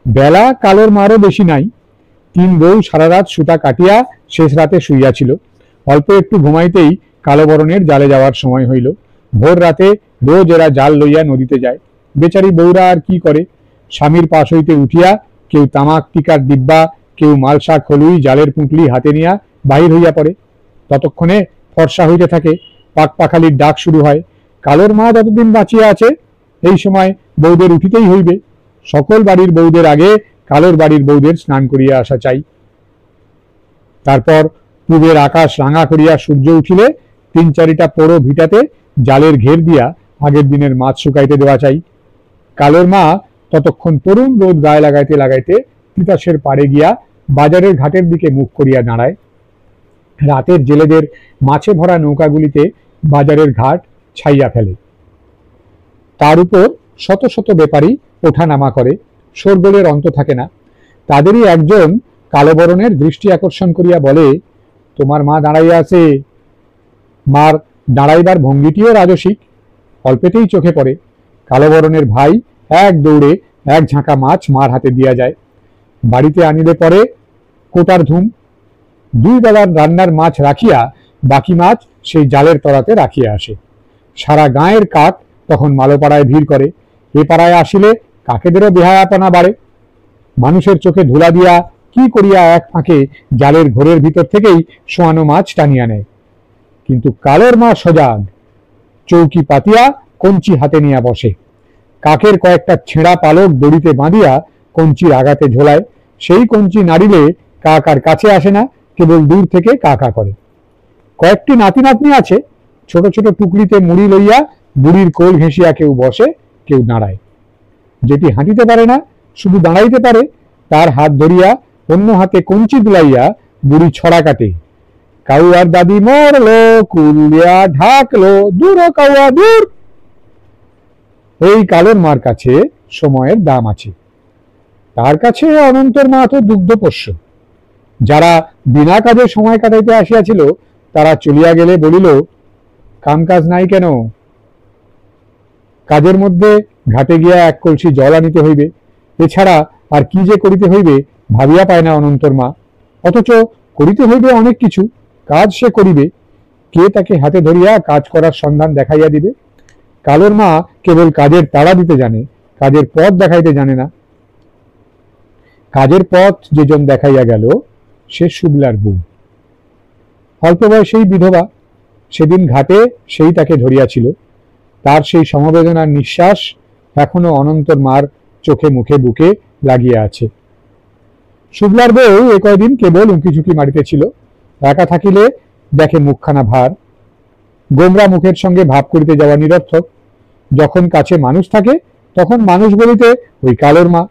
বেলা কালোর মারও বেশি নাই। তিন বউ সারা রাত সুতা কাটিয়া শেষ রাতে শুইয়াছিল। অল্প একটু ঘুমাইতেই কালোবরণের জালে যাওয়ার সময় হইল। ভোর রাতে রোজ এরা জাল লইয়া নদীতে যায়। বেচারি বউরা আর কি করে, স্বামীর পাশ হইতে উঠিয়া কেউ তামাক টিকার ডিব্বা, কেউ মালসা খলুই জালের পুঁটলি হাতে নিয়া বাহির হইয়া পড়ে। ততক্ষণে ফর্সা হইতে থাকে, পাক পাখালির ডাক শুরু হয়। কালোর মা যতদিন বাঁচিয়া আছে এই সময় বউদের উঠিতেই হইবে। সকল বাড়ির বউদের আগে কালোর বাড়ির বউদের স্নান করিয়া আসা চাই। তারপর পূবের আকাশ রাঙা করিয়া সূর্য উঠিলে তিন চারিটা পোড়ো ভিটাতে জালের ঘের দিয়া আগের দিনের মাছ শুকাইতে দেওয়া চাই। কালোর মা ততক্ষণ তরুণ রোদ গায়ে লাগাইতে লাগাইতে তিতাসের পাড়ে গিয়া বাজারের ঘাটের দিকে মুখ করিয়া দাঁড়ায়। রাতের জেলেদের মাছে ভরা নৌকাগুলিতে বাজারের ঘাট ছাইয়া ফেলে। তার উপর শত শত ব্যাপারী ওঠানামা করে, শোরগোলের অন্ত থাকে না। তাদেরই একজন কালোবরণের দৃষ্টি আকর্ষণ করিয়া বলে, তোমার মা দাঁড়াইয়া আছে। মার দাঁড়াইবার ভঙ্গিটিও রাজসিক। অল্পেতেই চোখে পড়ে। কালোবরণের ভাই এক দৌড়ে এক ঝাঁকা মাছ মার হাতে দিয়া যায়। বাড়িতে আনিলে পরে কোটার ধুম। দুই বেলার রান্নার মাছ রাখিয়া বাকি মাছ সেই জালের তলাতে রাখিয়া আসে। সারা গাঁয়ের কাক তখন মালোপাড়ায় ভিড় করে। এ পাড়ায় আসিলে কাকেদেরও বেহায়াপনা বাড়ে। মানুষের চোখে ধুলা দিয়া কি করিয়া এক ফাঁকে জালের ঘোরের ভিতর থেকেই শোয়ানো মাছ টানিয়া নেয়। কিন্তু কালোর মা সজাগ। চৌকি পাতিয়া কঞ্চি হাতে নিয়ে বসে। কাকের কয়েকটা ছেঁড়া পালক দড়িতে বাঁধিয়া কঞ্চির আঘাতে ঝোলায়। সেই কঞ্চি নাড়িলে কাক আর কাছে আসে না, কেবল দূর থেকে কা কা করে। কয়েকটি নাতি নাতনি আছে, ছোট ছোট টুকরিতে মুড়ি লইয়া বুড়ির কোল ঘেঁষিয়া কেউ বসে, কেউ দাঁড়ায়। যেটি হাঁটিতে পারে না, শুধু দাঁড়াইতে পারে, তার হাত ধরিয়া অন্য হাতে কঞ্চি দুলাইয়া বুড়ি ছড়া কাটে। কাউয়ার দাদি মরলো, কুলিয়া ঢাকলো, দূর কাউয়া দূর। এই কালোর মার কাছে সময়ের দাম আছে। তার কাছে অনন্তর মা তো দুগ্ধপোষ্য। যারা বিনা কাজে সময় কাটাইতে আসিয়াছিল তারা চলিয়া গেলে বলিল, কাম কাজ নাই কেন? কাজের মধ্যে ঘাটে গিয়া এক কলসি জল আনিতে হইবে, এছাড়া আর কি যে করিতে হইবে ভাবিয়া পায় না অনন্তর মা। অথচ করিতে হইবে অনেক কিছু। কাজ সে করিবে, কে তাকে হাতে ধরিয়া কাজ করার সন্ধান দেখাইয়া দিবে? কালোর মা কেবল কাজের তাড়া দিতে জানে, কাজের পথ দেখাইতে জানে না। কাজের পথ যেজন দেখাইয়া গেল সে শুভলার বউ। অল্প বয়সেই বিধবা। সেদিন ঘাটে সেই তাকে ধরিয়াছিল। তার সেই সমবেদনার নিঃশ্বাস এখনো অনন্তর মার চোখে মুখে বুকে লাগিয়া আছে। শুভলার বউ এ কয়দিন কেবল উঁকি ঝুঁকি মারিতেছিল। একা থাকিলে দেখে মুখখানা ভার। গোমরা মুখের সঙ্গে ভাব করিতে যাওয়া নিরর্থক। যখন কাছে মানুষ থাকে তখন মানুষ বলিতে ওই কালোর মা।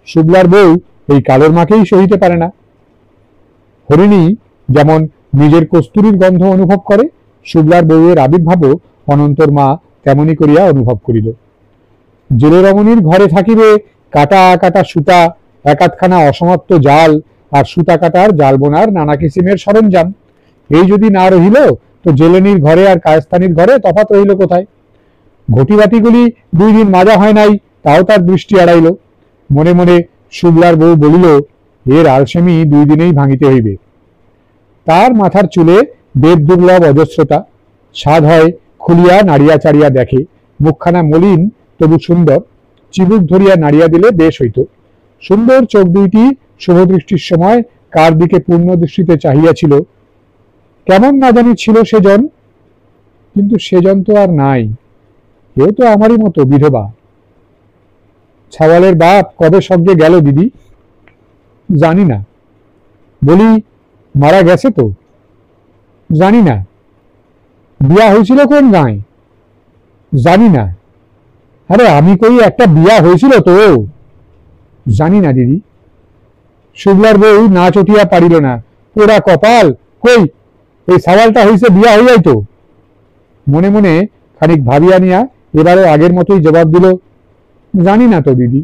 শুভলার বউ এই কালোর মাকেই সহিতে পারে না। হরিণী যেমন নিজের কস্তুরীর গন্ধ অনুভব করে, শুভলার বউয়ের আবির্ভাবও অনন্তর মা তেমনি করিয়া অনুভব করিল। জেলে রমণীর ঘরে থাকিবে কাটা কাটা সুতা, একাতখানা অসমাপ্ত জাল, আর সুতা কাটার জাল বোনার নানা কিসিমের সরঞ্জাম। এই যদি না রহিল তো জেলেনির ঘরে আর কায়স্থানীর ঘরে তফাৎ রহিল কোথায়? ঘটিবাটিগুলি 2 দিন মাজা হয় নাই, তাও তার দৃষ্টি এড়াইল। মনে মনে শুভলার বউ বলিল, এর আলসেমি 2 দিনেই ভাঙিতে হইবে। তার মাথার চুলে দেব দুর্লভ অজস্রতা। স্বাদ হয় খুলিয়া নাড়িয়া চাড়িয়া দেখে। মুখখানা মলিন তবু সুন্দর। চিবুক ধরিয়া নাড়িয়া দিলে বেশ হইত। সুন্দর চোখ দুইটি শুভদৃষ্টির সময় কার দিকে পূর্ণ দৃষ্টিতে চাহিয়াছিল। কেমন না জানি ছিল সেজন, কিন্তু সেজন তো আর নাই। কেউ তো আমারই মতো বিধবা। ছাওয়ালের বাপ কবে সঙ্গে গেল দিদি? জানি না। বলি, মারা গেছে তো? জানি না। বিয়া হয়েছিল কোন গাঁয়ে? জানি না। আরে আমি কই একটা বিয়া হয়েছিল তো? জানি না দিদি। শুভলার বউ না চটিয়া পারিল না। ওরা কপাল, কই এই সাওয়ালটা হইছে বিয়া হইয়াই তো। মনে মনে খানিক ভাবিয়া নিয়া এবারও আগের মতোই জবাব দিল, জানি না তো দিদি।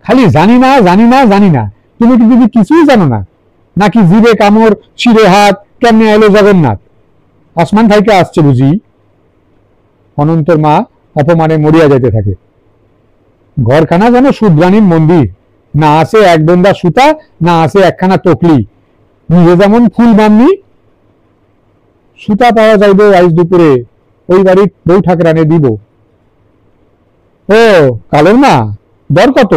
খালি জানি না জানি না জানি না। তুমি কি দিদি কিছুই জানো না? নাকি জিভে কামড়, শিরে হাত, কেমনে এলো জগন্নাথ? আসমান থাইকে আসছে বুঝি? অনন্তর মা অপমানে মরিয়া যাইতে থাকে। ঘরখানা যেন শুদ্রানীর মন্দির, না আছে এক বন্দা সুতা, না আছে একখানা তকলি। নিজে যেমন ফুল মাননি, সুতা পাওয়া যাইবে আইজ দুপুরে, ওই বাড়ির বউ ঠাকরানে দিব। ও কালোর মা, দর কত?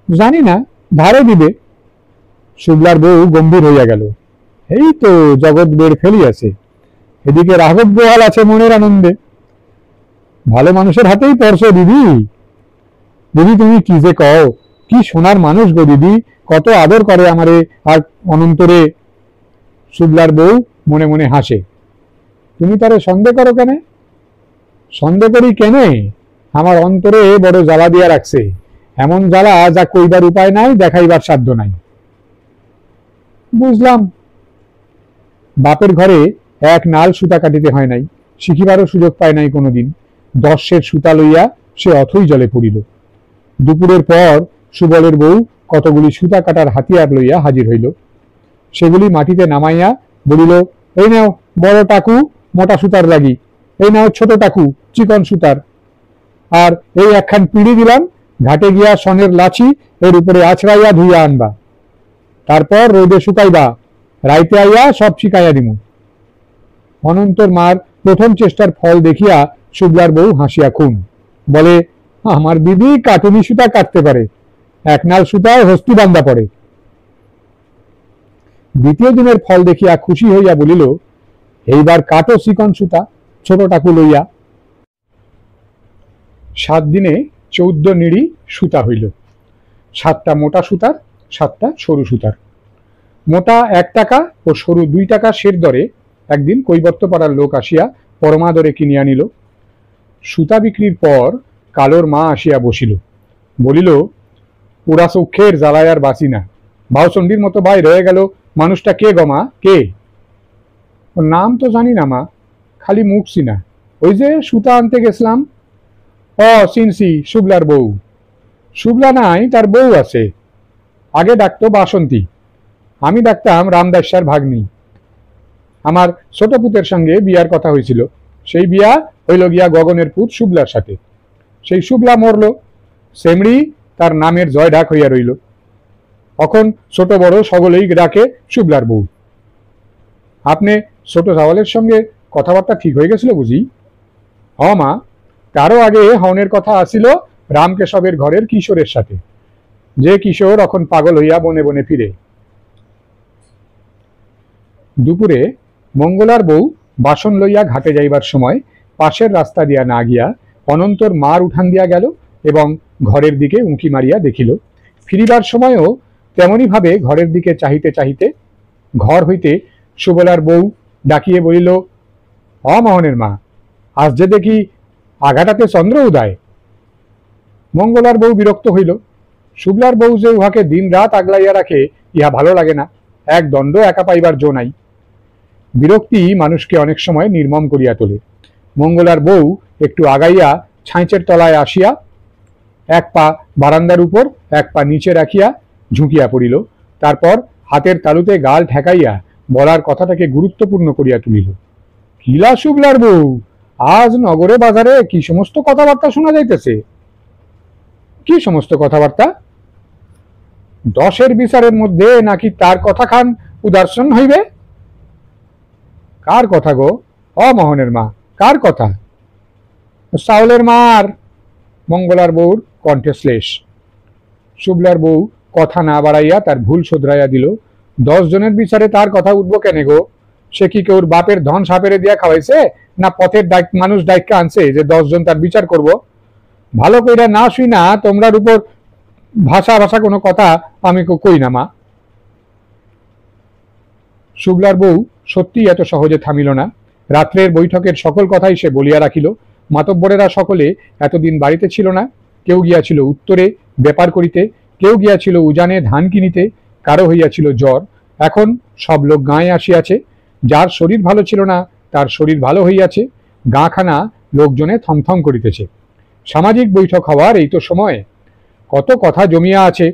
জানি না, ধারে দিবে। শুক্লার বউ গম্ভীর হইয়া গেল। এই তো জগৎ বের ফেলিয়াছে, এদিকে রাঘব গোয়াল আছে মনের আনন্দে। ভালো মানুষের হাতেই পড়ছো দিদি। দিদি তুমি কি যে কও, কি সোনার মানুষ গো দিদি, কত আদর করে আমারে আর অনন্তরে। শুক্লার বউ মনে মনে হাসে। তুমি তারে সন্দেহ করো কেন? সন্দেহ করি কেন? আমার অন্তরে বড় জ্বালা দিয়া রাখছে, এমন জ্বালা যা কইবার উপায় নাই, দেখাইবার সাধ্য নাই। বুঝলাম। বাপের ঘরে এক নাল সুতা কাটিতে হয় নাই, শিখিবারও সুযোগ পায় নাই কোনোদিন। 10 সের সুতা লইয়া সে অথই জলে পড়িল। দুপুরের পর সুবলের বউ কতগুলি সুতা কাটার হাতিয়ার লইয়া হাজির হইল। সেগুলি মাটিতে নামাইয়া বলিল, এই নাও বড় টাকু মোটা সুতার লাগি, এই নাও ছোট টাকু চিকন সুতার, আর এই একখান পিড়ি দিলাম, ঘাটে গিয়া সনের লাছি এর উপরে আছড়াইয়া ধুইয়া আনবা, তারপর রোদে শুকাইবা, রাইতে আইয়া সব শিখাইয়া দিমু। অনন্তর মার প্রথম চেষ্টার ফল দেখিয়া শুক্লার বউ হাসিয়া খুন, বলে, আমার দিদি কাটুনি সুতা কাটতে পারে, এক নাল সুতায় হস্তি বান্ধা পড়ে। দ্বিতীয় দিনের ফল দেখিয়া খুশি হইয়া বলিল, এইবার কাটো চিকন সুতা ছোট টাকু লইয়া। 7 দিনে 14 নিড়ি সুতা হইল। 7টা মোটা সুতার, 7টা সরু সুতার। মোটা 1 টাকা ও সরু 2 টাকা সের দরে একদিন কৈবর্ত পাড়ার লোক আসিয়া পরমাদরে কিনিয়া নিল। সুতা বিক্রির পর কালোর মা আসিয়া বসিল, বলিল, পুরা চক্ষের জ্বালায় আর বাঁচি না, ভাওচন্ডির মতো ভাই রয়ে গেল। মানুষটা কে গো মা, কে? নাম তো জানি না মা, খালি মুখ চিনা। ওই যে সুতা আনতে গেছিলাম। ও চিনছি, শুক্লার বউ। শুক্লা নাই, তার বউ আছে। আগে ডাকতো বাসন্তী, আমি ডাকতাম রামদাসার ভাগ্নি। আমার ছোট পুতের সঙ্গে বিয়ার কথা হয়েছিল, সেই বিয়া হইল গিয়া গগনের পুত শুক্লার সাথে। সেই শুক্লা মরল, সেমড়ি তার নামের জয় ডাক হইয়া রইল। এখন ছোট বড় সকলেই ডাকে শুক্লার বউ। আপনি ছোট সাওয়ালের সঙ্গে কথাবার্তা ঠিক হয়ে গেছিল বুঝি? হ মা, তারও আগে হনের কথা আসিল রামকেশবের ঘরের কিশোরের সাথে, যে কিশোর এখন পাগল হইয়া বনে বনে ফিরে। দুপুরে মঙ্গলার বউ বাসন লইয়া ঘাটে যাইবার সময় পাশের রাস্তা দিয়া না গিয়া অনন্তর মার উঠান দিয়া গেল এবং ঘরের দিকে উঁকি মারিয়া দেখিল। ফিরিবার সময়ও তেমনি ভাবে ঘরের দিকে চাহিতে চাহিতে ঘর হইতে সুবলার বউ ডাকিয়ে বলিল, অমোহনের মা, আজ যে দেখি আঘাটাতে চন্দ্র উদয়। মঙ্গলার বউ বিরক্ত হইল। শুক্লার বউ যে উহাকে দিন রাত আগলাইয়া রাখে, ইহা ভালো লাগে না, এক দণ্ড একা পাইবার জো নাই। বিরক্তি মানুষকে অনেক সময় নির্মম করিয়া তোলে। মঙ্গলার বউ একটু আগাইয়া ছাঁচের তলায় আসিয়া এক পা বারান্দার উপর এক পা নিচে রাখিয়া ঝুঁকিয়া পড়িল, তারপর হাতের তালুতে গাল ঠেকাইয়া বলার কথাটাকে গুরুত্বপূর্ণ করিয়া তুলিল। কিলা শুক্লার বউ, আজ নগরে বাজারে কি সমস্ত কথাবার্তা শোনা যাইতেছে? কি সমস্ত কথাবার্তা? 10 বিচারের মধ্যে নাকি তার কথা খান উদারসন হইবে? কার কথা গো? অমোহনের মা, কার কথা? সাউলের মার। মঙ্গলার বউর কণ্ঠে শ্লেষ। শুক্লার বউ কথা না বাড়াইয়া তার ভুল শোধরাইয়া দিল। 10 জনের বিচারে তার কথা উঠবো কেন গো? সে কি কেউর বাপের ধন সাপেরে দিয়া খাওয়াইছে, না পথের মানুষ ডাইকা আনছে যে 10 জন তার বিচার করব? ভালো কইরা না শুই না তোমরার উপর ভাষা ভাষা কোনো কথা আমি কই না মা। শুক্লার বউ সত্যি এত সহজে থামিল না। রাত্রের বৈঠকের সকল কথাই সে বলিয়া রাখিল। মাতব্বরেরা সকলে এতদিন বাড়িতে ছিল না। কেউ গিয়াছিল উত্তরে ব্যাপার করিতে, কেউ গিয়াছিল উজানে ধান কিনিতে, কারো হইয়াছিল জ্বর। এখন সব লোক গাঁয়ে আসিয়াছে। যার শরীর ভালো ছিল না তার শরীর ভালো হইয়াছে। গাঁখানা লোকজনে থমথম করিতেছে। সামাজিক বৈঠক হওয়ার এই তো সময়। কত কথা জমিয়া আছে,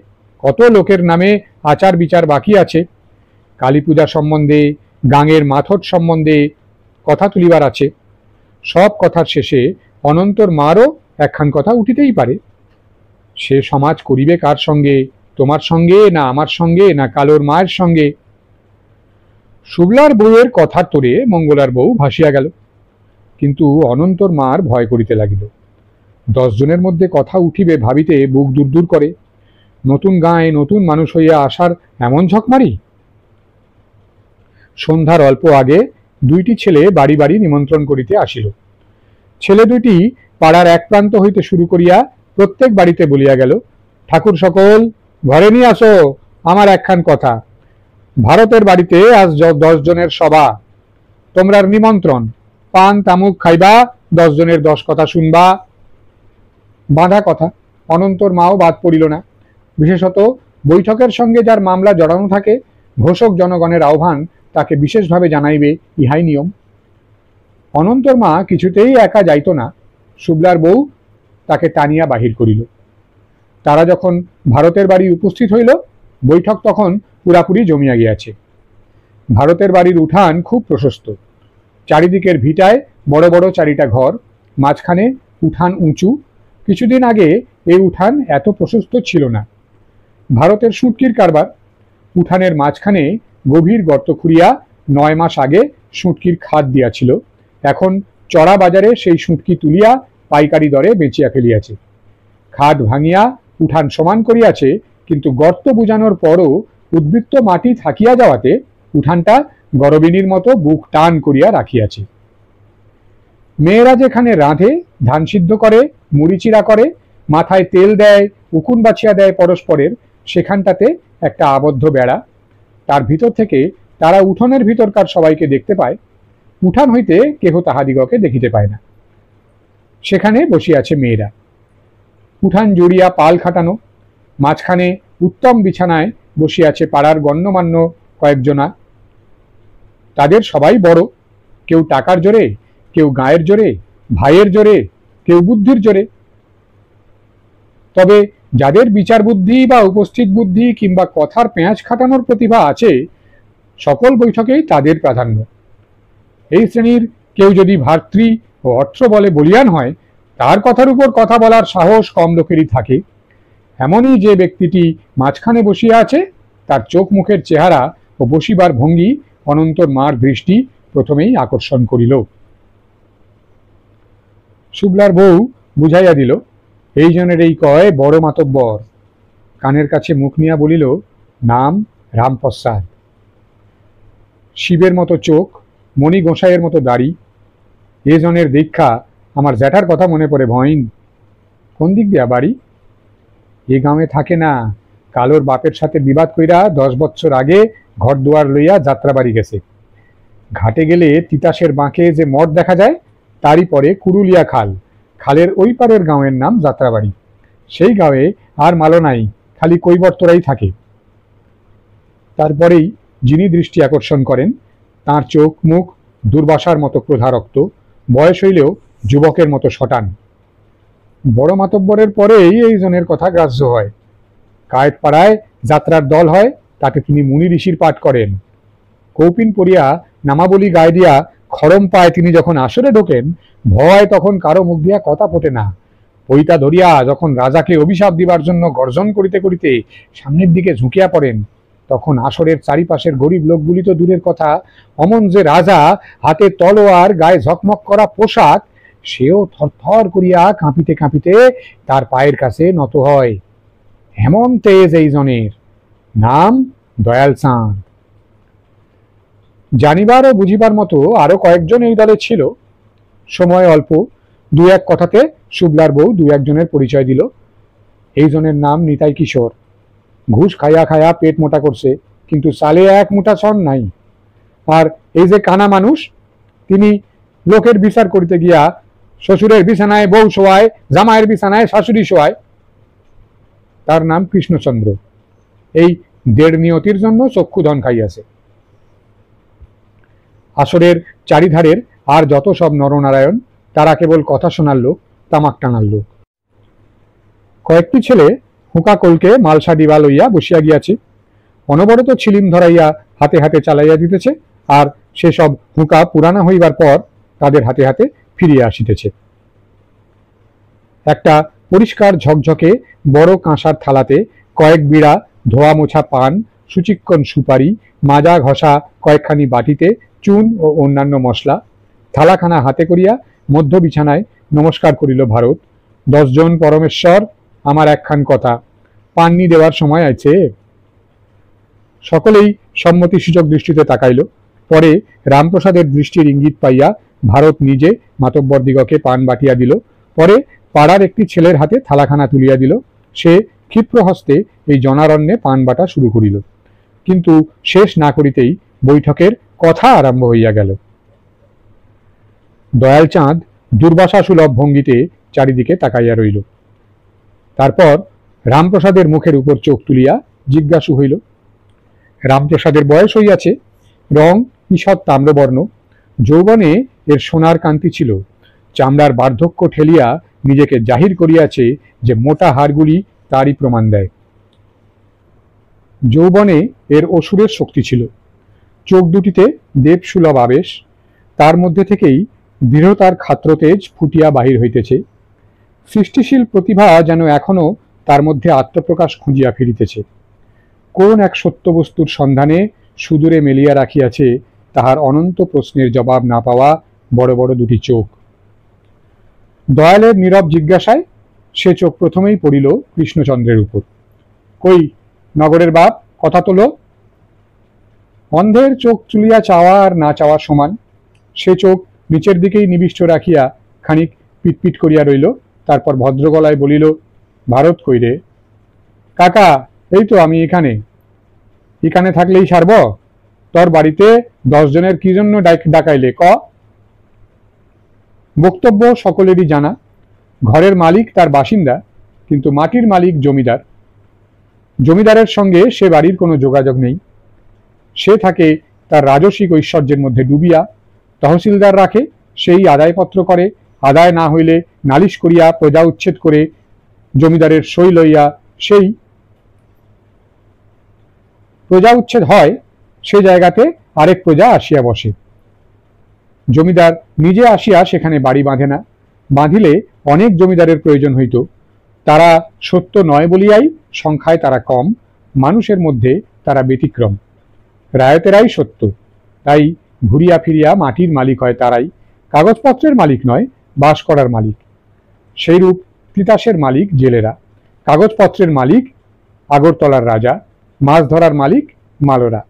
কত লোকের নামে আচার বিচার বাকি আছে। কালী পূজা সম্বন্ধে, গাঙের মাথট সম্বন্ধে কথা তুলিবার আছে। সব কথার শেষে অনন্তর মারও একখান কথা উঠিতেই পারে। সে সমাজ করিবে কার সঙ্গে, তোমার সঙ্গে না আমার সঙ্গে না কালোর মায়ের সঙ্গে? শুক্লার বউয়ের কথার তোরে মঙ্গলার বউ ভাসিয়া গেল, কিন্তু অনন্তর মার ভয় করিতে লাগিল। 10 জনের মধ্যে কথা উঠিবে ভাবিতে বুক দূর দূর করে। নতুন গায়ে নতুন মানুষ হইয়া আসার এমন ঝকমারি। সন্ধ্যার অল্প আগে 2টি ছেলে বাড়ি বাড়ি নিমন্ত্রণ করিতে আসিল। ছেলে 2টি পাড়ার এক প্রান্ত হইতে শুরু করিয়া প্রত্যেক বাড়িতে বলিয়া গেল, ঠাকুর সকল ঘরে নিয়ে আসো, আমার একখান কথা। ভারতের বাড়িতে আজ 10 জনের সভা, তোমরার নিমন্ত্রণ। পান তামুক খাইবা, 10 জনের 10 কথা শুনবা। বাঁধা কথা, অনন্তর মাও বাদ পড়িল না। বিশেষত বৈঠকের সঙ্গে যার মামলা জড়ানো থাকে, ঘোষক জনগণের আহ্বান তাকে বিশেষভাবে জানাইবে, ইহাই নিয়ম। অনন্তর মা কিছুতেই একা যাইত না। শুক্লার বউ তাকে টানিয়া বাহির করিল। তারা যখন ভারতের বাড়ি উপস্থিত হইল, বৈঠক তখন পুরাপুরি জমিয়া গিয়াছে। ভারতের বাড়ির উঠান খুব প্রশস্ত। চারিদিকের ভিটায় বড় বড় 4টা ঘর, মাঝখানে উঠান উঁচু। কিছুদিন আগে এই উঠান এত প্রশস্ত ছিল না। ভারতের সুটকির কারবার। উঠানের মাঝখানে গভীর গর্ত খুঁড়িয়া 9 মাস আগে সুটকির খাদ দিয়াছিল। এখন চড়া বাজারে সেই সুটকি তুলিয়া পাইকারি দরে বেচিয়া ফেলিয়াছে। খাদ ভাঙিয়া উঠান সমান করিয়াছে, কিন্তু গর্ত বুঝানোর পরও উদ্বৃত্ত মাটি থাকিয়া যাওয়াতে উঠানটা গরবিনীর মতো বুক টান করিয়া রাখিয়াছে। মেয়েরা যেখানে রাঁধে, ধান সিদ্ধ করে, মুড়ি চিড়া করে, মাথায় তেল দেয়, উকুন বাছিয়া দেয় পরস্পরের, সেখানটাতে একটা আবদ্ধ বেড়া। তার ভিতর থেকে তারা উঠোনের ভিতরকার সবাইকে দেখতে পায়, উঠান হইতে কেহ তাহাদিগকে দেখিতে পায় না। সেখানে বসিয়াছে মেয়েরা। উঠান জুড়িয়া পাল খাটানো, মাঝখানে উত্তম বিছানায় বসিয়াছে পাড়ার গণ্যমান্য কয়েকজনা। তাদের সবাই বড়, কেউ টাকার জোরে, কেউ গায়ের জোরে, ভাইয়ের জোরে, কেউ বুদ্ধির জোরে। তবে যাদের বিচার বুদ্ধি বা উপস্থিত বুদ্ধি কিংবা কথার পেঁয়াজ খাটানোর প্রতিভা আছে, সকল বৈঠকেই তাদের প্রাধান্য। এই শ্রেণীর কেউ যদি ভাতৃ ও অর্থ বলে বলিয়ান হয়, তার কথার উপর কথা বলার সাহস কম লোকেরই থাকে। এমনই যে ব্যক্তিটি মাঝখানে বসিয়া আছে, তার চোখ মুখের চেহারা ও বসিবার ভঙ্গি অনন্তর মার দৃষ্টি প্রথমেই আকর্ষণ করিল। শুক্লার বউ বুঝাইয়া দিল, এই জনের এই কয় বড় মাতব্বর। কানের কাছে মুখ নিয়া বলিল, নাম রামপ্রসাদ। শিবের মতো চোখ, মণি গোসাইয়ের মতো দাড়ি। এ জনের দীক্ষা আমার জ্যাঠার কথা মনে পড়ে ভয়ন। কোন দিক দিয়া বাড়ি? এ গ্রামে থাকে না, কালোর বাপের সাথে বিবাদ কইরা 10 বছর আগে ঘর দুয়ার লইয়া যাত্রা বাড়ি গেছে। ঘাটে গেলে তিতাসের বাঁকে যে মঠ দেখা যায়, তারই পরে কুরুলিয়া খাল, খালের ওই পারের গাঁয়ের নাম যাত্রাবাড়ি। সেই গাঁয়ে আর মালো নাই, খালি কৈবর্তরাই থাকে। তারপরেই যিনি দৃষ্টি আকর্ষণ করেন, তার চোখ মুখ দুর্বাসার মতো প্রধারক্ত, বয়স হইলেও যুবকের মতো শটান। বড় মাতব্বরের পরেই এই জনের কথা গ্রাহ্য হয়। কায়েত পাড়ায় যাত্রার দল হয়, তাতে তিনি মুনি ঋষির পাঠ করেন। কৌপিন পড়িয়া নামাবলী গায়ে দিয়া খড়ম পায় তিনি যখন আসরে ঢোকেন, ভয় তখন কারো মুখ দিয়া কথা ফোটে না। পৈতা ধরিয়া যখন রাজাকে অভিশাপ দিবার জন্য গর্জন করিতে করিতে সামনের দিকে ঝুঁকিয়া পড়েন, তখন আসরের চারিপাশের গরিব লোকগুলি তো দূরের কথা, অমন যে রাজা, হাতে তলোয়ার, গায়ে ঝকমক করা পোশাক, সেও থরথর করিয়া কাঁপিতে কাঁপিতে তার পায়ের কাছে নত হয়। এমন তেজ এই জনের। নাম দয়াল চাঁদ। জানিবার ও বুঝিবার মতো আরো কয়েকজন এই দলে ছিল। সময় অল্প, 2-1 কথাতে শুক্লার বউ 2-1 জনের পরিচয় দিল। এই জনের নাম নিতাই কিশোর। ঘুষ খায়া খায়া পেট মোটা করছে, কিন্তু চালে 1 মুঠা ছন নাই। আর এই যে কানা মানুষ, তিনি লোকের বিচার করিতে গিয়া শ্বশুরের বিছানায় বউ শোয়ায়, জামাইয়ের বিছানায় শাশুড়ি শোয়ায়। তার নাম কৃষ্ণচন্দ্র। এই 1.5 নিয়তির জন্য চক্ষুধন খাইয়াছে। আসরের চারিধারের আর যত সব নরনারায়ণ, তারা কেবল কথা শোনার লোক, তামাক টানার লোক। কয়েকটি ছেলে হুঁকা কলকে মালসা ডিবা লইয়া বসিয়া গিয়াছে। অনবরত ছিলিম ধরাইয়া হাতে হাতে চালাইয়া দিতেছে, আর সেসব হুঁকা পুরানা হইবার পর তাদের হাতে হাতে ফিরিয়া আসিতেছে। একটা পরিষ্কার ঝকঝকে বড় কাঁসার থালাতে কয়েক বিড়া ধোয়া মোছা পান, সুচিক্কণ সুপারি, মাজা ঘষা কয়েকখানি বাটিতে চুন ও অন্যান্য মশলা। থালাখানা হাতে করিয়া মধ্য বিছানায় নমস্কার করিল ভারত। 10 জন পরমেশ্বর, আমার একখান কথা, পাননি দেওয়ার সময় আছে। সকলেই সম্মতিসূচক দৃষ্টিতে তাকাইল। পরে রামপ্রসাদের দৃষ্টির ইঙ্গিত পাইয়া ভারত নিজে মাতব্বরদিগকে পান বাটিয়া দিল। পরে পাড়ার একটি ছেলের হাতে থালাখানা তুলিয়া দিল। সে ক্ষিপ্র হস্তে এই জনারণ্যে পান বাটা শুরু করিল। কিন্তু শেষ না করিতেই বৈঠকের কথা আরম্ভ হইয়া গেল। দয়াল চাঁদ দুর্বাসা সুলভ ভঙ্গিতে চারিদিকে তাকাইয়া রইল। তারপর রামপ্রসাদের মুখের উপর চোখ তুলিয়া জিজ্ঞাসু হইল। রামপ্রসাদের বয়স হইয়াছে, রং ঈষৎ তাম্রবর্ণ, যৌবনে এর সোনার কান্তি ছিল, চামড়ার বার্ধক্য ঠেলিয়া নিজেকে জাহির করিয়াছে যে মোটা হাড়গুলি তারই প্রমাণ দেয়। যৌবনে এর অসুরের শক্তি ছিল, চোখ দুটিতে দেবসুলভ আবেশ, তার মধ্যে থেকেই দৃঢ়তার খাত্রতেজ ফুটিয়া বাহির হইতেছে। সৃষ্টিশীল প্রতিভা যেন এখনো তার মধ্যে আত্মপ্রকাশ খুঁজিয়া ফিরিতেছে। কোন এক সত্য বস্তুর সন্ধানে সুদূরে মেলিয়া রাখিয়াছে তাহার অনন্ত প্রশ্নের জবাব না পাওয়া বড় বড় দুটি চোখ। দয়ালের নীরব জিজ্ঞাসায় সে চোখ প্রথমেই পড়িল কৃষ্ণচন্দ্রের উপর। কই নগরের বাপ, কথা তোলো। অন্ধের চোখ চুলিয়া চাওয়া আর না চাওয়া সমান। সে চোখ নিচের দিকেই নিবিষ্ট রাখিয়া খানিক পিটপিট করিয়া রইল। তারপর ভদ্র গলায় বলিল, ভারত কই রে? কাকা, এই তো আমি এখানে। এখানে থাকলেই সারব? তোর বাড়িতে 10 জনের কি জন্য ডাকাইলে ক? বক্তব্য সকলেরই জানা। ঘরের মালিক তার বাসিন্দা, কিন্তু মাটির মালিক জমিদার। জমিদারের সঙ্গে সে বাড়ির কোনো যোগাযোগ নেই। সে থাকে তার রাজসিক ঐশ্বর্যের মধ্যে ডুবিয়া। তহসিলদার রাখে, সেই আদায়পত্র করে, আদায় না হইলে নালিশ করিয়া প্রজা উচ্ছেদ করে জমিদারের সই লইয়া সেই প্রজা উচ্ছেদ হয়, সে জায়গাতে আরেক প্রজা আসিয়া বসে। জমিদার নিজে আসিয়া সেখানে বাড়ি বাঁধে না। বাঁধিলে অনেক জমিদারের প্রয়োজন হইত। তারা সত্য নয় বলিয়াই সংখ্যায় তারা কম, মানুষের মধ্যে তারা ব্যতিক্রম। রায়তেরাই সত্য, তাই ঘুরিয়া ফিরিয়া মাটির মালিক হয় তারাই, কাগজপত্রের মালিক নয়, বাস করার মালিক। সেইরূপ তিতাসের মালিক জেলেরা, কাগজপত্রের মালিক আগরতলার রাজা, মাছ ধরার মালিক মালোরা।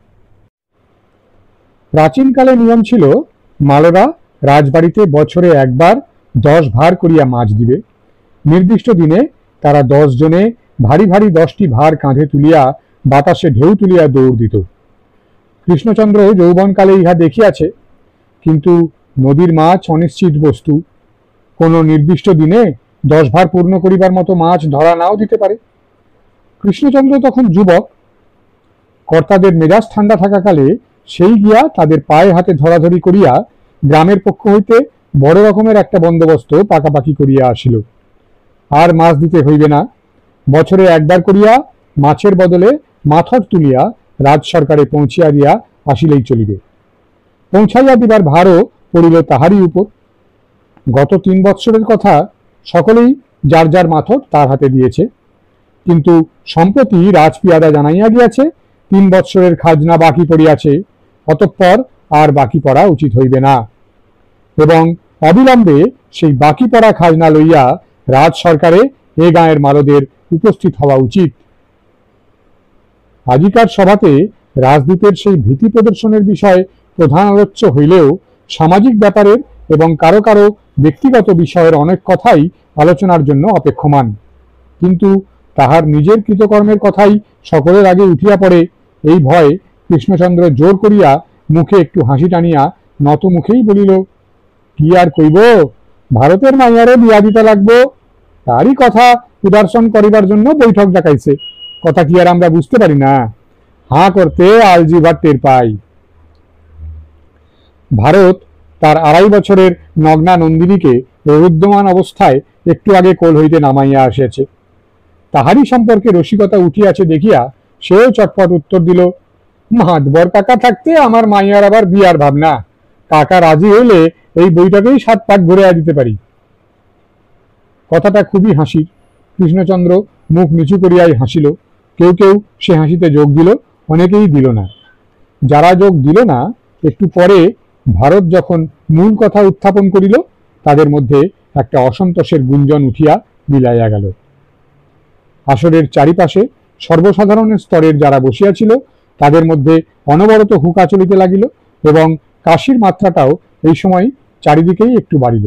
প্রাচীনকালে নিয়ম ছিল, মালোরা রাজবাড়িতে বছরে একবার 10 ভার করিয়া মাছ দিবে। নির্দিষ্ট দিনে তারা 10 জনে ভারী ভারী 10টি ভার কাঁধে তুলিয়া বাতাসে ঢেউ তুলিয়া দৌড় দিত। কৃষ্ণচন্দ্র যৌবনকালে ইহা দেখিয়াছে, কিন্তু নদীর মাছ অনিশ্চিত বস্তু, কোনো নির্দিষ্ট দিনে 10 ভার পূর্ণ করিবার মতো মাছ ধরা নাও দিতে পারে। কৃষ্ণচন্দ্র তখন যুবক। কর্তাদের মেজাজ ঠান্ডা থাকাকালে সেই গিয়া তাদের পায়ে হাতে ধরাধরি করিয়া গ্রামের পক্ষ হইতে বড় রকমের একটা বন্দোবস্ত পাকাপাকি করিয়া আসিল। আর মাছ দিতে হইবে না, বছরে একবার করিয়া মাছের বদলে মাথর তুলিয়া রাজ সরকারে পৌঁছিয়া দিয়া আসিলেই চলিবে। পৌঁছাইয়া দিবার ভারও পড়িল তাহারই উপর। গত 3 বৎসরের কথা সকলেই যার যার মাথর তার হাতে দিয়েছে, কিন্তু সম্প্রতি রাজপিয়াদা জানাইয়া গিয়াছে 3 বৎসরের খাজনা বাকি পড়িয়াছে, অতঃপর আর বাকি পড়া উচিত হইবে না, এবং অবিলম্বে সেই বাকি পড়া খাজনা লইয়া রাজ সরকারে এ গাঁয়ের মালদের উপস্থিত হওয়া উচিত। আজিকার সভাতে রাজদূতের সেই ভীতি প্রদর্শনের বিষয় প্রধান আলোচ্য হইলেও সামাজিক ব্যাপারের এবং কারো কারো ব্যক্তিগত বিষয়ের অনেক কথাই আলোচনার জন্য অপেক্ষমান। কিন্তু তাহার নিজের কৃতকর্মের কথাই সকলের আগে উঠিয়া পড়ে, এই ভয়ে কৃষ্ণচন্দ্র জোর করিয়া মুখে একটু হাসি টানিয়া নত মুখেই বলিল, কি আর কইব, ভারতের মাইয়ারে বিয়া দিতে লাগবো, তারই কথা উদার্শন করিবার জন্য বৈঠক ডাকাইছে। কথা কি আর আমরা বুঝতে পারি না? হাঁ করতে আলজিভার টের পাই। ভারত তার 2.5 বছরের নগ্না নন্দিনীকে রুদ্ধমান অবস্থায় একটু আগে কোল হইতে নামাইয়া আসিয়াছে। তাহারই সম্পর্কে রসিকতা উঠিয়াছে দেখিয়া সেও চটপট উত্তর দিল, মাতবর কাকা থাকতে আমার মাইয়ার আবার বিয়ার ভাবনা, কাকা রাজি হইলে এই বইটাকেই 7 পাক ঘুরে দিতে পারি। কথাটা খুবই হাসির, কৃষ্ণচন্দ্র মুখ নিচু করিয়াই হাসিল। কেউ কেউ সে হাসিতে যোগ দিল, অনেকেই দিল না। যারা যোগ দিল না, একটু পরে ভারত যখন মূল কথা উত্থাপন করিল, তাদের মধ্যে একটা অসন্তোষের গুঞ্জন উঠিয়া মিলাইয়া গেল। আসরের চারিপাশে সর্বসাধারণের স্তরের যারা বসিয়াছিল, তাদের মধ্যে অনবরত হুঁকা চলিতে লাগিল এবং কাশির মাত্রাটাও এই সময় চারিদিকেই একটু বাড়িল।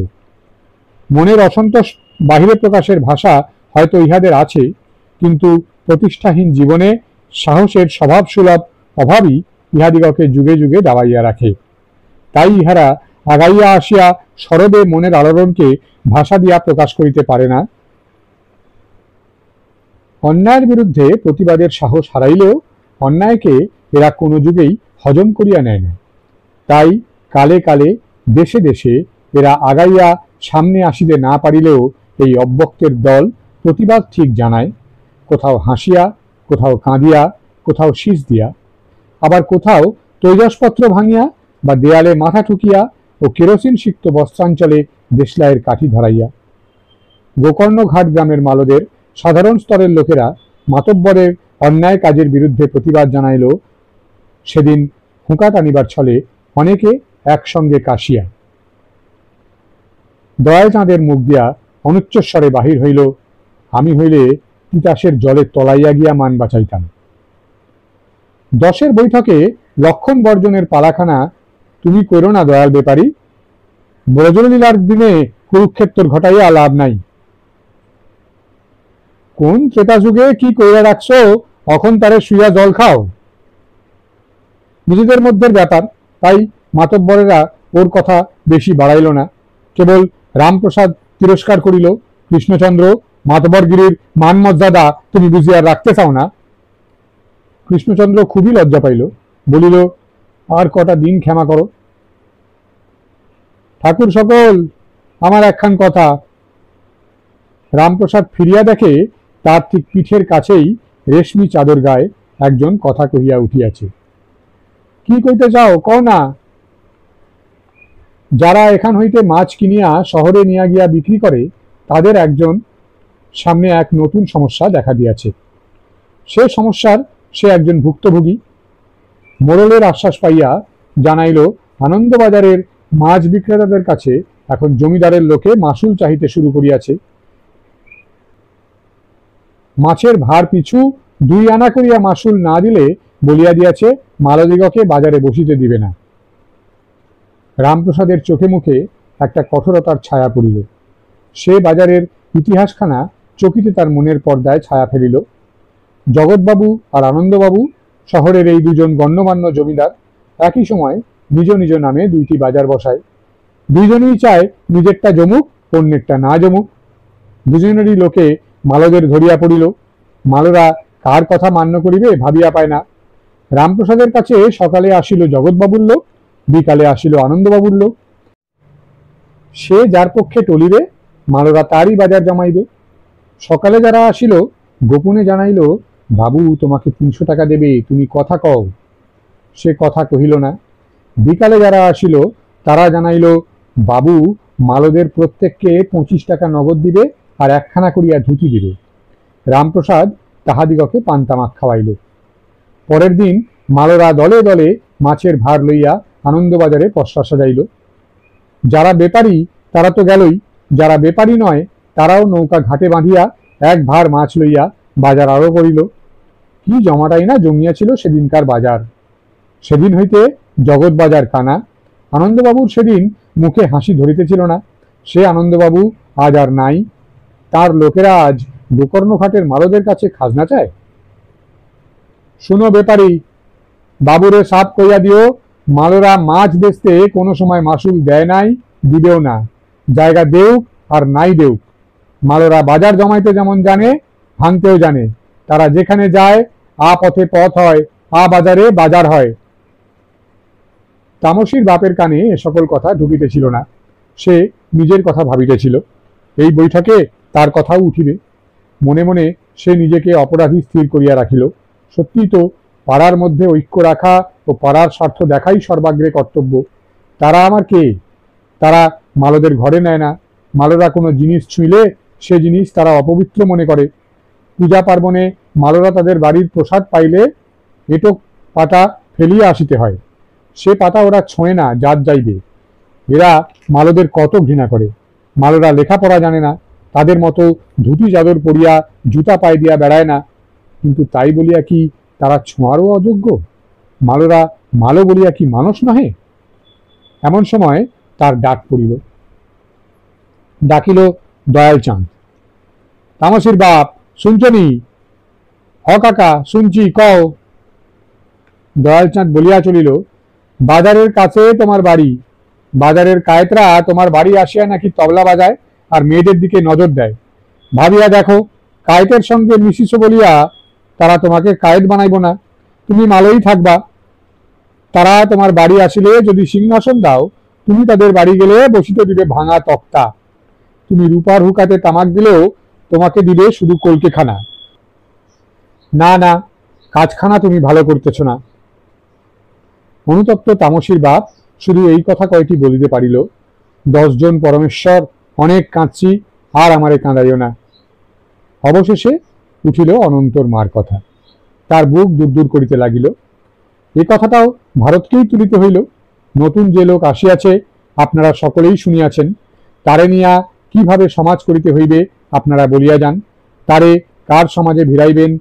মনের অসন্তোষ বাহিরে প্রকাশের ভাষা হয়তো ইহাদের আছে, কিন্তু প্রতিষ্ঠাহীন জীবনে সাহসের স্বভাবসুলভ অভাবই ইহাদিগকে যুগে যুগে দাবাইয়া রাখে। তাই ইহারা আগাইয়া আসিয়া সরবে মনের আলোড়নকে ভাষা দিয়া প্রকাশ করিতে পারে না। অন্যায়ের বিরুদ্ধে প্রতিবাদের সাহস হারাইলেও অন্যায়কে এরা কোনো যুগেই হজম করিয়া নেয় না। তাই কালে কালে দেশে দেশে এরা আগাইয়া সামনে আসিতে না পারিলেও এই অব্যক্তের দল প্রতিবাদ ঠিক জানায়, কোথাও হাসিয়া, কোথাও কাঁদিয়া, কোথাও শীষ দিয়া, আবার কোথাও তৈজসপত্র ভাঙিয়া বা দেয়ালে মাথা ঠুকিয়া ও কেরোসিন সিক্ত বস্ত্রাঞ্চলে দেশলাইয়ের কাঠি ধরাইয়া। গোকর্ণঘাট গ্রামের মালদের সাধারণ স্তরের লোকেরা মাতব্বরের অন্যায় কাজের বিরুদ্ধে প্রতিবাদ জানাইল সেদিন হুঁকা টানিবার ছলে অনেকে একসঙ্গে কাশিয়া। দয়াল চাঁদের মুখ দিয়া অনুচ্চস্বরে বাহির হইল, আমি হইলে তিতাসের জলে তলাইয়া গিয়া মান বাঁচাইতাম। 10 বৈঠকে লক্ষণ বর্জনের পালাখানা তুমি করো না দয়াল ব্যাপারী, ব্রজলীলার দিনে কুরুক্ষেত্র ঘটাইয়া লাভ নাই। কোন ত্রেতা যুগে কি কইরা রাখছো, এখন তারে শুইয়া জল খাও। নিজেদের মধ্যে ব্যাপার, তাই মাতব্বরেরা ওর কথা বেশি বাড়াইল না। কেবল রামপ্রসাদ তিরস্কার করিল, কৃষ্ণচন্দ্র, মাতব্বরগিরির মান মর্যাদা তুমি বুঝিয়া রাখতে চাও না। কৃষ্ণচন্দ্র খুবই লজ্জা পাইল, বলিল, আর কটা দিন ক্ষমা করো ঠাকুর সকল, আমার একখান কথা। রামপ্রসাদ ফিরিয়া দেখে তার ঠিক পিঠের কাছেই রেশমি চাদর গায়ে একজন কথা কহিয়া উঠিয়াছে। কি কইতে চাও, কও না। যারা এখান হইতে মাছ কিনিয়া শহরে নিয়া গিয়া বিক্রি করে, তাদের একজন সামনে এক নতুন সমস্যা দেখা দিয়াছে। সে সমস্যার সে একজন ভুক্তভোগী। মোড়লের আশ্বাস পাইয়া জানাইল, আনন্দবাজারের মাছ বিক্রেতাদের কাছে এখন জমিদারের লোকে মাসুল চাহিতে শুরু করিয়াছে। মাছের ভার পিছু 2 আনা করিয়া মাসুল না দিলে বলিয়া দিয়াছে মালদিগকে বাজারে বসিতে দিবে না। রামপ্রসাদের চোখে মুখে একটা কঠোরতার ছায়া পড়িল। সে বাজারের ইতিহাসখানা চকিতে তার মনের পর্দায় ছায়া ফেলিল। জগৎবাবু আর আনন্দবাবু, শহরের এই দুজন গণ্যমান্য জমিদার, একই সময় নিজ নিজ নামে 2টি বাজার বসায়। দুইজনই চায় নিজেরটা জমুক, অন্যেরটা না জমুক। দুজনেরই লোকে মালদের ধরিয়া পড়িল। মালরা কার কথা মান্য করিবে ভাবিয়া পায় না। রামপ্রসাদের কাছে সকালে আসিল জগৎবাবুর লোক, বিকালে আসিল আনন্দবাবুর লোক। সে যার পক্ষে টলিবে, মালরা তারই বাজার জমাইবে। সকালে যারা আসিল গোপনে জানাইল, বাবু তোমাকে 300 টাকা দেবে, তুমি কথা কও। সে কথা কহিল না। বিকালে যারা আসিল তারা জানাইল, বাবু মালদের প্রত্যেককে 25 টাকা নগদ দিবে আর 1খানা করিয়া ধুতি দিবে। রামপ্রসাদ তাহাদিগকে পান্তামাক খাওয়াইল। পরের দিন মালরা দলে দলে মাছের ভার লইয়া আনন্দবাজারে পসরা সাজাইল। যারা বেপারী তারা তো গেলই, যারা বেপারী নয় তারাও নৌকা ঘাটে বাঁধিয়া এক ভার মাছ লইয়া বাজার আরো করিল। কি জমাটাই না জমিয়াছিল সেদিনকার বাজার। সেদিন হইতে জগৎ বাজার কানা। আনন্দবাবুর সেদিন মুখে হাসি ধরিতেছিল না। সে আনন্দবাবু আজ আর নাই। তার লোকেরা আজ গোকর্ণঘাটের মালদের কাছে খাজনা চায়। শুনো বেপারী, বাবুরে সাপ কইয়া দিও, মালরা মাছ বেচতে কোনো সময় মাসুল দেয় নাই, দিবেও না। জায়গা দেউক আর নাই দেউক, মালরা বাজার জমাইতে যেমন জানে, ভাঙতেও জানে। তারা যেখানে যায় আ পথে পথ হয়, আ বাজারে বাজার হয়। তামসীর বাপের কানে এ সকল কথা ঢুকিতেছিল না। সে নিজের কথা ভাবিতেছিল, এই বৈঠকে তার কথাও উঠিবে। মনে মনে সে নিজেকে অপরাধী স্থির করিয়া রাখিল। সত্যি তো পাড়ার মধ্যে ঐক্য রাখা ও পাড়ার স্বার্থ দেখাই সর্বাগ্রে কর্তব্য। তারা আমার কে? তারা মালদের ঘরে নেয় না। মালরা কোনো জিনিস ছুঁইলে সে জিনিস তারা অপবিত্র মনে করে। পূজা পার্বণে মালোরা তাদের বাড়ির প্রসাদ পাইলে এটো পাতা ফেলিয়া আসিতে হয়। সে পাতা ওরা ছোঁয় না, জাত যাইবে। এরা মালোদের কত ঘৃণা করে। মালোরা লেখাপড়া জানে না, তাদের মতো ধুতি চাদর পরিয়া জুতা পায়ে দিয়া বেড়ায় না, কিন্তু তাই বলিয়া কি তারা ছোঁয়ারও অযোগ্য? মালোরা মালো বলিয়া কি মানুষ নহে? এমন সময় তার ডাক পড়িল। ডাকিল দয়াল চাঁদ। তামসির বাপ, শুনছনি? হ কাকা, শুনছি, কও। দয়াল চাঁদ বলিয়া চলিল, বাজারের কাছে তোমার বাড়ি। বাজারের কায়েতরা তোমার বাড়ি আসিয়া নাকি তবলা বাজায় আর মেয়েদের দিকে নজর দেয়। ভাবিয়া দেখো, কায়েতের সঙ্গে মিশিছ বলিয়া তারা তোমাকে কায়েত বানাইব না, তুমি মালোই থাকবা। তারা তোমার বাড়ি আসিলে যদি সিংহাসন দাও, তুমি তাদের বাড়ি গেলে বসিতে দিবে ভাঙা তক্তা। তুমি রূপার হুকাতে তামাক দিলেও তোমাকে দিবে শুধু কলকেখানা। না না, কাজখানা তুমি ভালো করতেছ না। অনুতপ্ত তামসির বাপ শুধু এই কথা কয়টি বলিতে পারিল, 10 জন পরমেশ্বর, অনেক কাঁদছি, আর আমারে কাঁদাইও না। অবশেষে উঠিল অনন্তর মার কথা। তার বুক দূর দূর করিতে লাগিল। এ কথাটাও ভারতকেই তুলিতে হইল। নতুন যে লোক আসিয়াছে আপনারা সকলেই শুনিয়াছেন, তারে নিয়া কিভাবে সমাজ করিতে হইবে আপনারা বলিয়া যান। তারে কার সমাজে ভিড়াইবেন,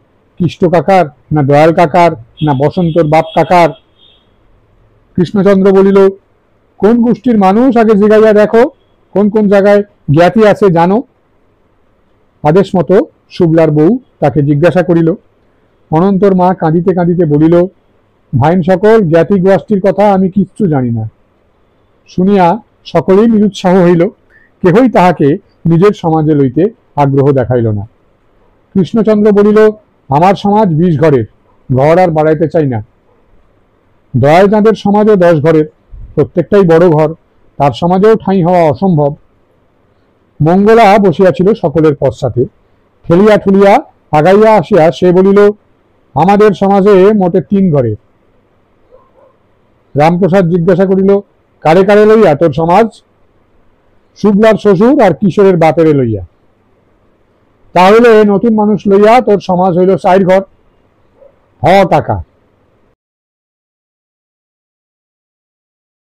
কৃষ্ণ কাকার না দয়াল কাকার না বসন্তর বাপ কাকার? কৃষ্ণচন্দ্র বলিল, কোন গোষ্ঠীর মানুষ আগে জিগাইয়া দেখো, কোন কোন জায়গায় জ্ঞাতি আছে জানো। আদেশ মতো শুক্লার বউ তাকে জিজ্ঞাসা করিল। অনন্তর মা কাঁদিতে কাঁদিতে বলিল, ভাইন সকল, জ্ঞাতি গোষ্ঠীর কথা আমি কিচ্ছু জানি না। শুনিয়া সকলেই নিরুৎসাহ হইল, কেহই তাহাকে নিজের সমাজে লইতে আগ্রহ দেখাইল না। কৃষ্ণচন্দ্র বলিল, আমার সমাজ 20 ঘরের, ঘর আর বাড়াইতে চাই না। দয়াল চাঁদের সমাজও 10 ঘরের, প্রত্যেকটাই বড় ঘর, তার সমাজেও ঠাঁই হওয়া অসম্ভব। মঙ্গলা বসিয়াছিল সকলের পশ্চাতে, ঠেলিয়া ঠুলিয়া আগাইয়া আসিয়া সে বলিল, আমাদের সমাজে মোটে 3 ঘরের। রামপ্রসাদ জিজ্ঞাসা করিল, কারে কারে লইয়া তোর সমাজ? শুক্লার শ্বশুর আর কিশোরের বাপেরে লইয়া। তাহলে নতুন মানুষ লইয়া তোর সমাজ হইল 4 ঘর। হ কাকা,